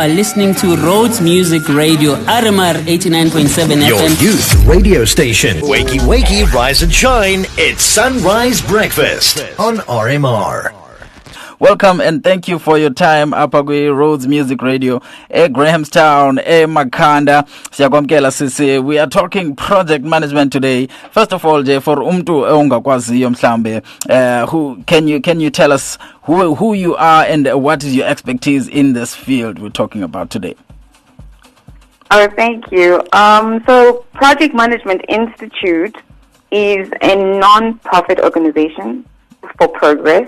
are listening to Rhodes Music Radio, RMR 89.7 Your FM. youth radio station. Wakey, wakey, rise and shine. It's Sunrise Breakfast on RMR. Welcome and thank you for your time Apagwe Rhodes Music Radio, Grahamstown, Makanda. Siyakwamkela sisi. We are talking project management today. First of all, for umtu ongakwaziyo mhlambe, who can you tell us who you are and what is your expertise in this field we're talking about today? Oh, thank you. So Project Management Institute is a non-profit organization for progress.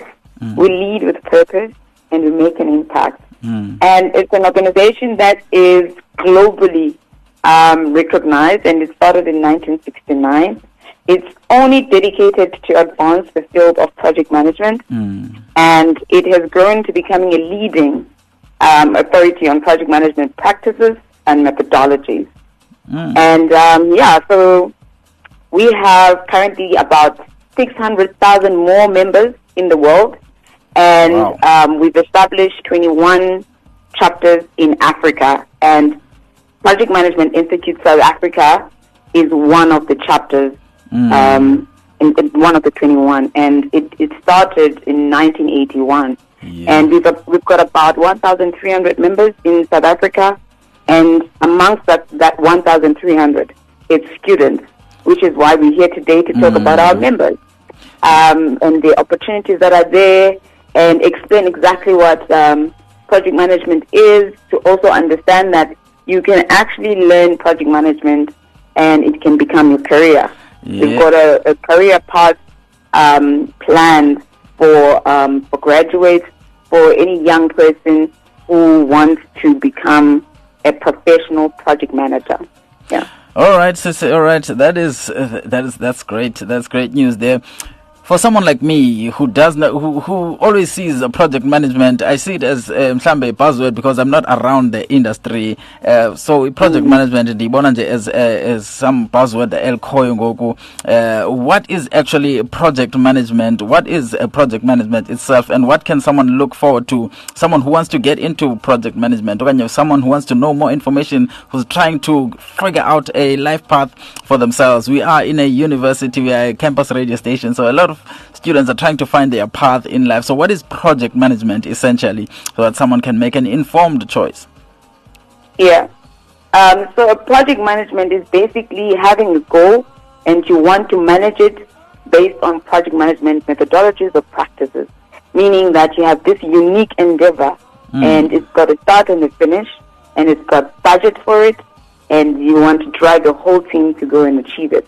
We lead with purpose and we make an impact. And it's an organization that is globally recognized, and it started in 1969. It's only dedicated to advance the field of project management, and it has grown to becoming a leading authority on project management practices and methodologies. And so we have currently about 600,000 more members in the world. And we've established 21 chapters in Africa. And Project Management Institute South Africa is one of the chapters, in one of the 21. And it started in 1981. Yeah. And we've got about 1,300 members in South Africa. And amongst that 1,300, it's students, which is why we're here today to talk about our members and the opportunities that are there, and explain exactly what project management is, to also understand that you can actually learn project management and it can become your career. Yeah. We've got a career path planned for graduates, for any young person who wants to become a professional project manager. Yeah. All right, Sissy. All right, that's great. That's great news there. For someone like me who does not, who always sees project management, I see it as mhlambe buzzword because I'm not around the industry. So project management as some buzzword elkhoyo ngoku. What is actually project management? What is project management itself, and what can someone look forward to? Someone who wants to get into project management, or someone who wants to know more information, who's trying to figure out a life path for themselves. We are in a university, we are a campus radio station, so a lot of students are trying to find their path in life. So what is project management essentially, so that someone can make an informed choice? Yeah. So project management is basically having a goal and you want to manage it based on project management methodologies or practices, meaning that you have this unique endeavor and it's got a start and a finish, and it's got budget for it, and you want to drive the whole team to go and achieve it.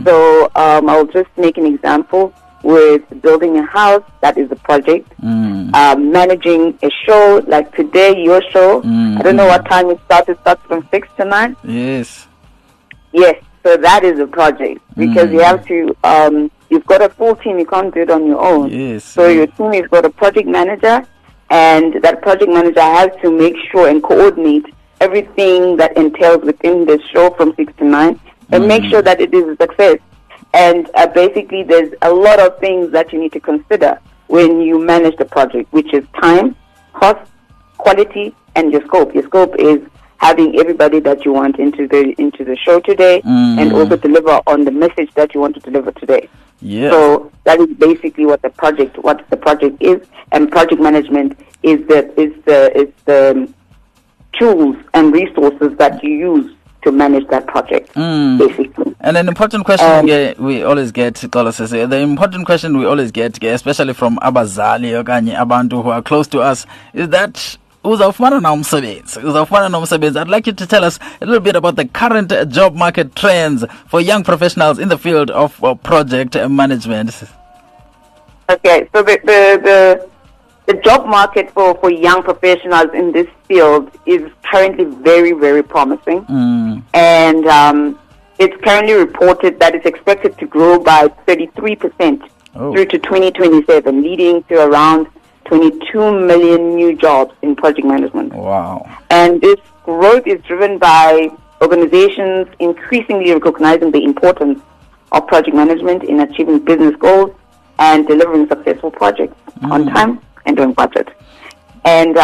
So I'll just make an example with building a house. That is a project. Managing a show like today, your show. I don't know what time it starts. It starts from 6 to 9. Yes. So that is a project, because you have to. You've got a full team. You can't do it on your own. Yes. So your team has got a project manager, and that project manager has to make sure and coordinate everything that entails within the show from 6 to 9, and make sure that it is a success. And basically, there's a lot of things that you need to consider when you manage the project, which is time, cost, quality, and your scope. Your scope is having everybody that you want into the show today, and also deliver on the message that you want to deliver today. Yeah. So that is basically what the project is, and project management is the tools and resources that you use to manage that project, basically. And an important question we always get, the important question we always get, especially from abazali okanye abantu who are close to us, is that uzawufumana na umsebenzi. I'd like you to tell us a little bit about the current job market trends for young professionals in the field of project management. Okay, so the job market for young professionals in this field is currently very, very promising. And it's currently reported that it's expected to grow by 33% through to 2027, leading to around 22 million new jobs in project management. Wow. And this growth is driven by organizations increasingly recognizing the importance of project management in achieving business goals and delivering successful projects on time and on budget. And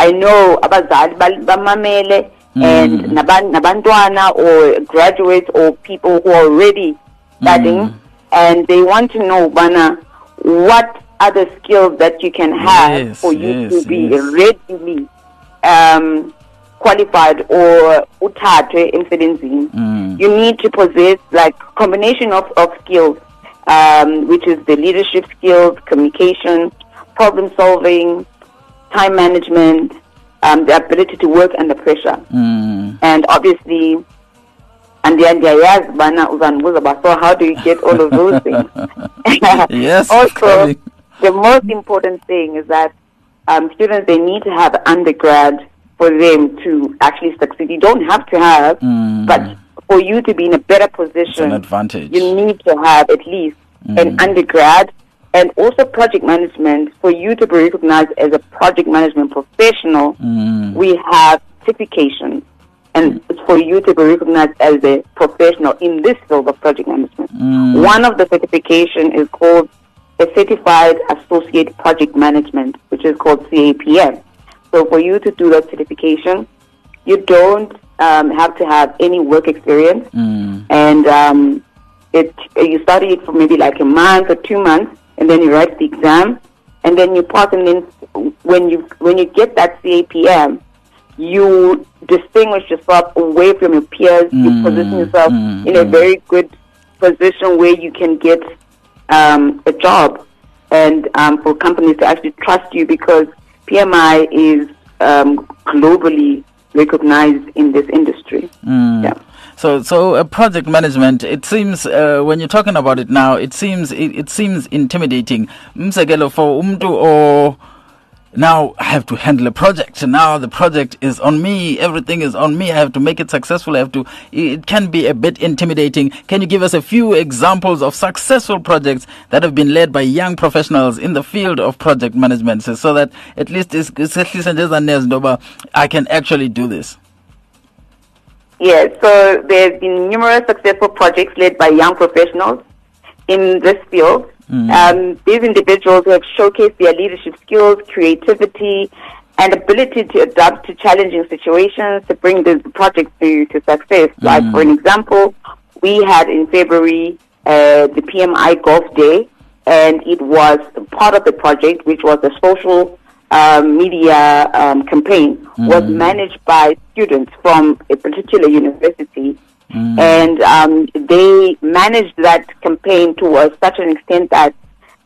I know abazali bamamele and nabantwana or graduates or people who are already studying, and they want to know, Bana, what are the skills that you can have for you to be readily qualified or uthathe emsebenzini. You need to possess like combination of skills, which is the leadership skills, communication, problem solving, time management, the ability to work under pressure. And obviously, so how do you get all of those things? Yes. Also, the most important thing is that students, they need to have undergrad for them to actually succeed. You don't have to have, but for you to be in a better position, it's an advantage. You need to have at least an undergrad, and also project management. For you to be recognized as a project management professional, we have certifications, and it's for you to be recognized as a professional in this field of project management. One of the certification is called a Certified Associate Project Management, which is called CAPM. So for you to do that certification, you don't have to have any work experience, and you study it for maybe like a month or 2 months, and then you write the exam, and then you pass. And then when you get that CAPM, you distinguish yourself away from your peers. You position yourself in a very good position where you can get a job, and for companies to actually trust you, because PMI is globally recognized in this industry. Yeah. So project management, it seems when you're talking about it now, it seems intimidating. Msegelo for umntu or now I have to handle a project. Now the project is on me. Everything is on me. I have to make it successful. It can be a bit intimidating. Can you give us a few examples of successful projects that have been led by young professionals in the field of project management, so that at least I can actually do this? Yes, so there's been numerous successful projects led by young professionals in this field. These individuals who have showcased their leadership skills, creativity, and ability to adapt to challenging situations to bring the project to success. Like, for an example, we had in February the PMI Golf Day, and it was part of the project, which was a social media campaign, was managed by students from a particular university. And they managed that campaign to such an extent that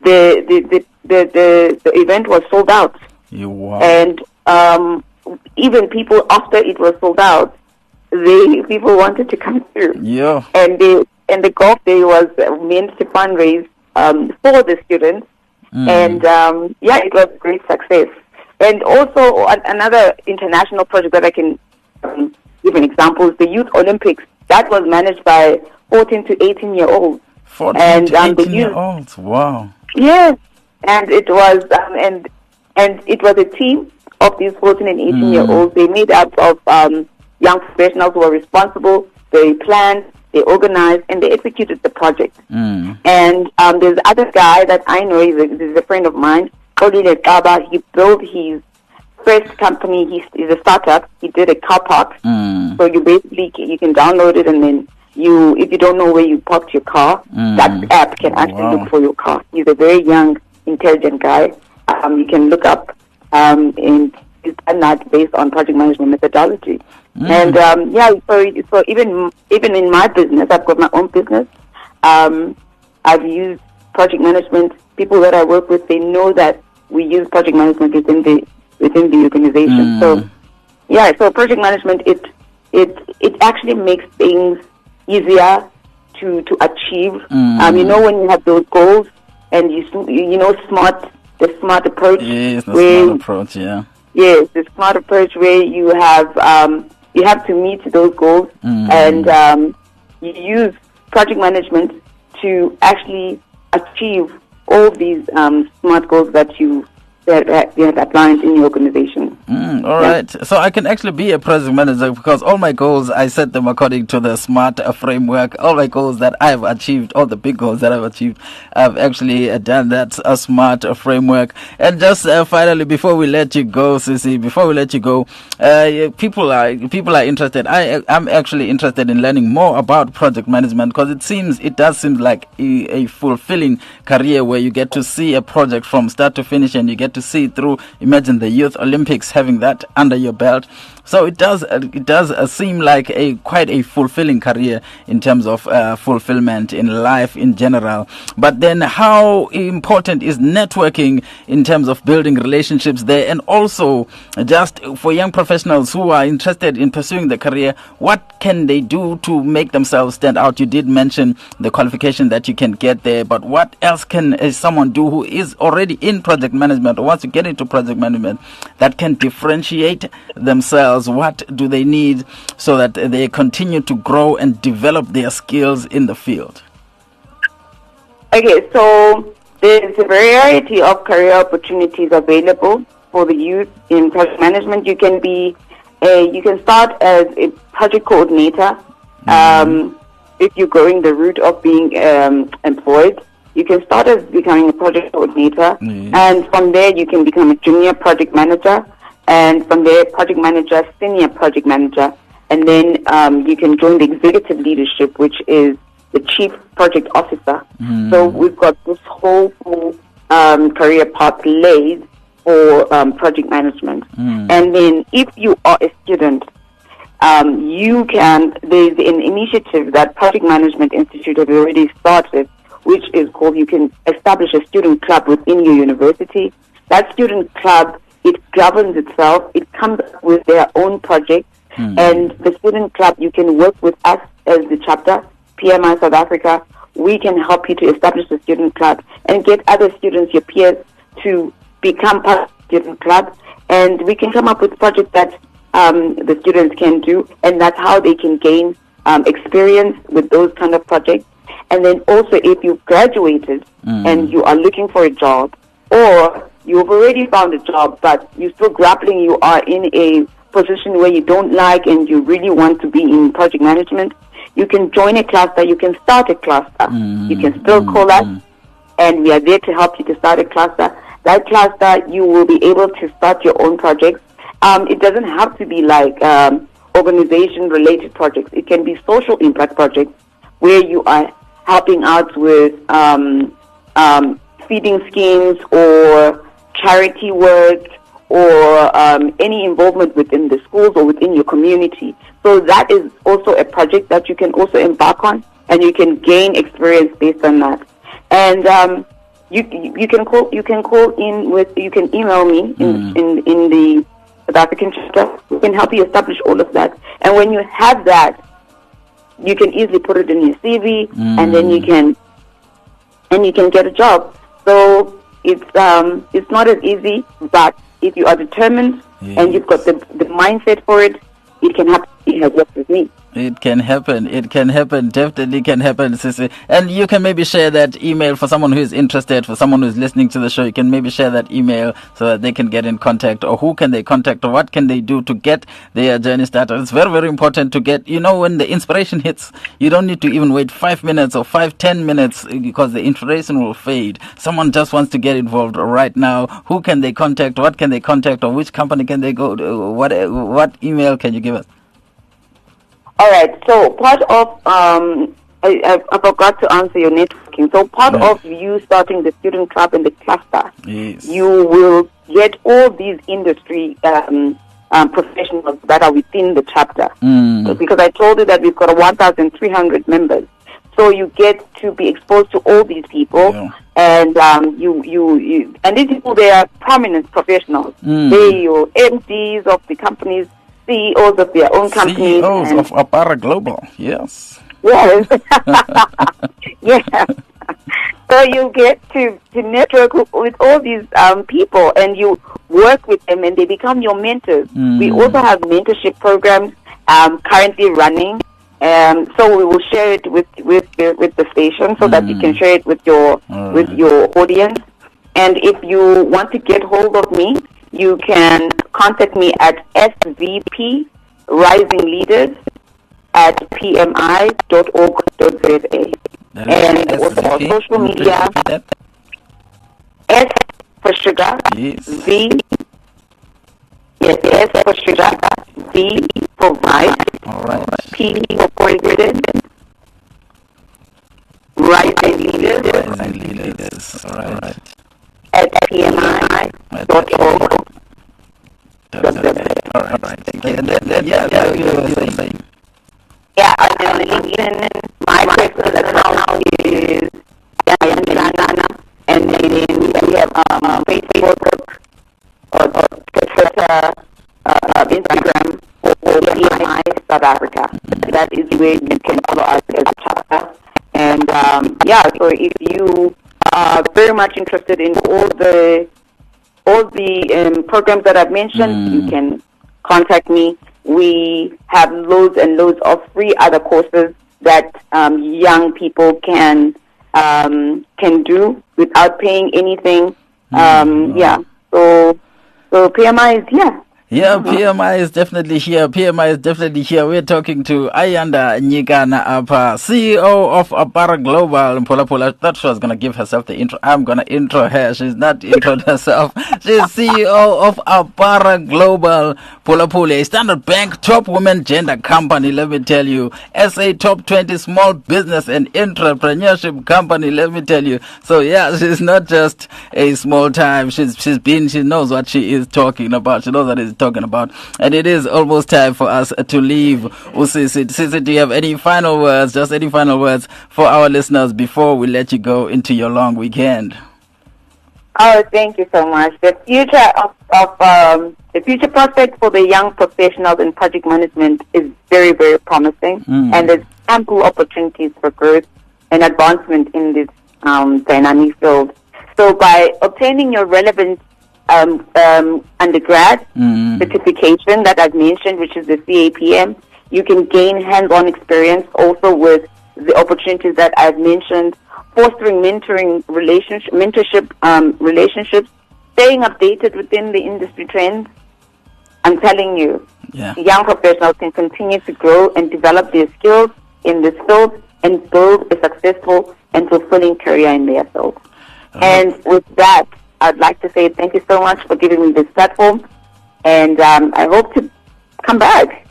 the event was sold out. Wow. And even people after it was sold out, people wanted to come through. Yeah. And the golf day was meant to fundraise for the students. And it was a great success. And also another international project that I can give an example is the Youth Olympics. That was managed by 14 to 18-year-olds. 14 to 18-year-olds, wow. Yes, and it was and it was a team of these 14 and 18-year-olds. They made up of young professionals who were responsible. They planned, they organized, and they executed the project. And there's other guy that I know, he's a friend of mine, Odile Kaba. He built his first company. He's a startup. He did a car park. So you can download it, and then if you don't know where you parked your car, that app can actually look for your car. He's a very young, intelligent guy. You can look up, and he's done that based on project management methodology. And so even in my business, I've got my own business. I've used project management. People that I work with, they know that we use project management within the organization. So project management, it actually makes things easier to achieve. When you have those goals, and the smart approach. Yes, the smart approach. Yeah. Yes, the smart approach where you have to meet those goals, and you use project management to actually achieve all these smart goals that you have outlined in your organization. All right. So I can actually be a project manager because all my goals, I set them according to the SMART framework. All my goals that I've achieved, all the big goals that I've achieved, I've actually done that SMART framework. And just finally, before we let you go, Sissy, people are interested. I'm actually interested in learning more about project management because it does seem like a fulfilling career where you get to see a project from start to finish and you get to see it through. Imagine the Youth Olympics, having that under your belt. So it does seem like quite a fulfilling career in terms of fulfillment in life in general. But then how important is networking in terms of building relationships there, and also just for young professionals who are interested in pursuing the career, what can they do to make themselves stand out? You did mention the qualification that you can get there, but what else can someone do who is already in project management or wants to get into project management that can differentiate themselves? What do they need so that they continue to grow and develop their skills in the field? Okay, so there's a variety of career opportunities available for the youth in project management. You can start as a project coordinator. If you're going the route of being employed, you can start as becoming a project coordinator, and from there you can become a junior project manager, and from there project manager, senior project manager, and then you can join the executive leadership, which is the chief project officer. So we've got this whole career path laid for project management. And then if you are a student, there's an initiative that Project Management Institute has already started, which is called, you can establish a student club within your university. That student club, it governs itself, it comes up with their own projects, and the student club, you can work with us as the chapter, PMI South Africa. We can help you to establish the student club and get other students, your peers, to become part of the student club, and we can come up with projects that the students can do, and that's how they can gain experience with those kind of projects. And then also, if you've graduated and you are looking for a job, or you've already found a job but you're still grappling, you are in a position where you don't like and you really want to be in project management, you can join a cluster, you can start a cluster. You can still call us, and we are there to help you to start a cluster. That cluster, you will be able to start your own projects. It doesn't have to be like organization-related projects. It can be social impact projects where you are helping out with feeding schemes or charity work or any involvement within the schools or within your community. So that is also a project that you can also embark on, and you can gain experience based on that. And you can call in with, you can email me in the South African chapter. We can help you establish all of that. And when you have that, you can easily put it in your CV, and then you can get a job. So it's not as easy, but if you are determined and you've got the mindset for it, it can happen. It has worked with me. It can happen. It can happen. Definitely can happen, Sissy. And you can maybe share that email for someone who is interested, for someone who is listening to the show. You can maybe share that email so that they can get in contact, or who can they contact, or what can they do to get their journey started. It's very, very important to get, when the inspiration hits, you don't need to even wait 5 minutes or 5-10 minutes because the inspiration will fade. Someone just wants to get involved right now. Who can they contact? What can they contact? Or which company can they go to? What email can you give us? All right. So part of I forgot to answer your networking. So part of you starting the student club and the cluster, you will get all these industry professionals that are within the chapter. Because I told you that we've got 1,300 members. So you get to be exposed to all these people, and you and these people, they are prominent professionals. They are MDs of the companies, CEOs of their own companies. CEOs of Apara Global, yes. Yes. Yeah. So you get to network with all these people, and you work with them, and they become your mentors. We also have mentorship programs currently running. So we will share it with the station so that you can share it with your audience. And if you want to get hold of me, you can contact me at svprisingleaders@pmi.org.za. And also on social media, S for sugar, Yes. V, yes, S for sugar, V for vice, All right. P for president, rising leaders Rising leaders. All right. at pmi.org. All right. And then, you were saying. Yeah, and then LinkedIn, my personal account is Ayanda, and then we have Facebook, or Twitter, Instagram, or PMI South Africa. That is where you can follow us as a chapter. And so if you are very much interested in all the programs that I've mentioned, you can contact me. We have loads and loads of free other courses that young people can do without paying anything. So PMI is here. Yeah, PMI is definitely here. We're talking to Ayanda Nyikana Apa, CEO of Apara Global. Pula. I thought she was going to give herself the intro. I'm going to intro her. She's not introed herself. She's CEO of Apara Global. Pula, a Standard Bank top women gender company, let me tell you. SA top 20 small business and entrepreneurship company, let me tell you. So yeah, she's not just a small time. She knows what she is talking about. She knows what is talking about, and it is almost time for us to leave. Sisi, do you have any final words, for our listeners before we let you go into your long weekend? Oh, thank you so much. The future the future prospect for the young professionals in project management is very, very promising, and there's ample opportunities for growth and advancement in this dynamic field. So by obtaining your relevant undergrad certification that I've mentioned, which is the CAPM, you can gain hands-on experience also with the opportunities that I've mentioned, fostering mentorship relationships, staying updated within the industry trends. I'm telling you, young professionals can continue to grow and develop their skills in this field and build a successful and fulfilling career in their field. And with that, I'd like to say thank you so much for giving me this platform, and I hope to come back.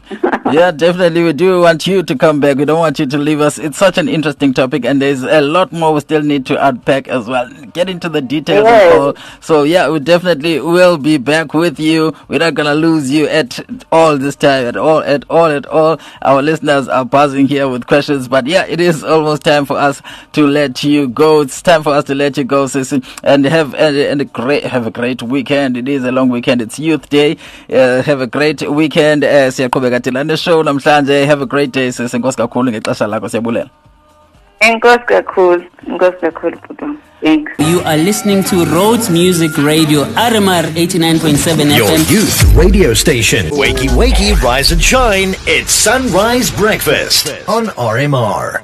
Yeah, definitely. We do want you to come back. We don't want you to leave us. It's such an interesting topic, and there's a lot more we still need to unpack as well. Get into the details and all. So yeah, we definitely will be back with you. We're not gonna lose you at all this time, at all. Our listeners are buzzing here with questions, but yeah, it is almost time for us to let you go. It's time for us to let you go, Sisi, and have a great weekend. It is a long weekend. It's Youth Day. Have a great weekend. The show namhlanje. Have a great day, sis. Enkosi kakhulu ngexesha lakho, siyabulela. Enkosi kakhulu bhuti. Thanks. You are listening to Rhodes Music Radio, RMR 89.7 Your FM. youth radio station. Wakey, rise and shine. It's Sunrise Breakfast on RMR.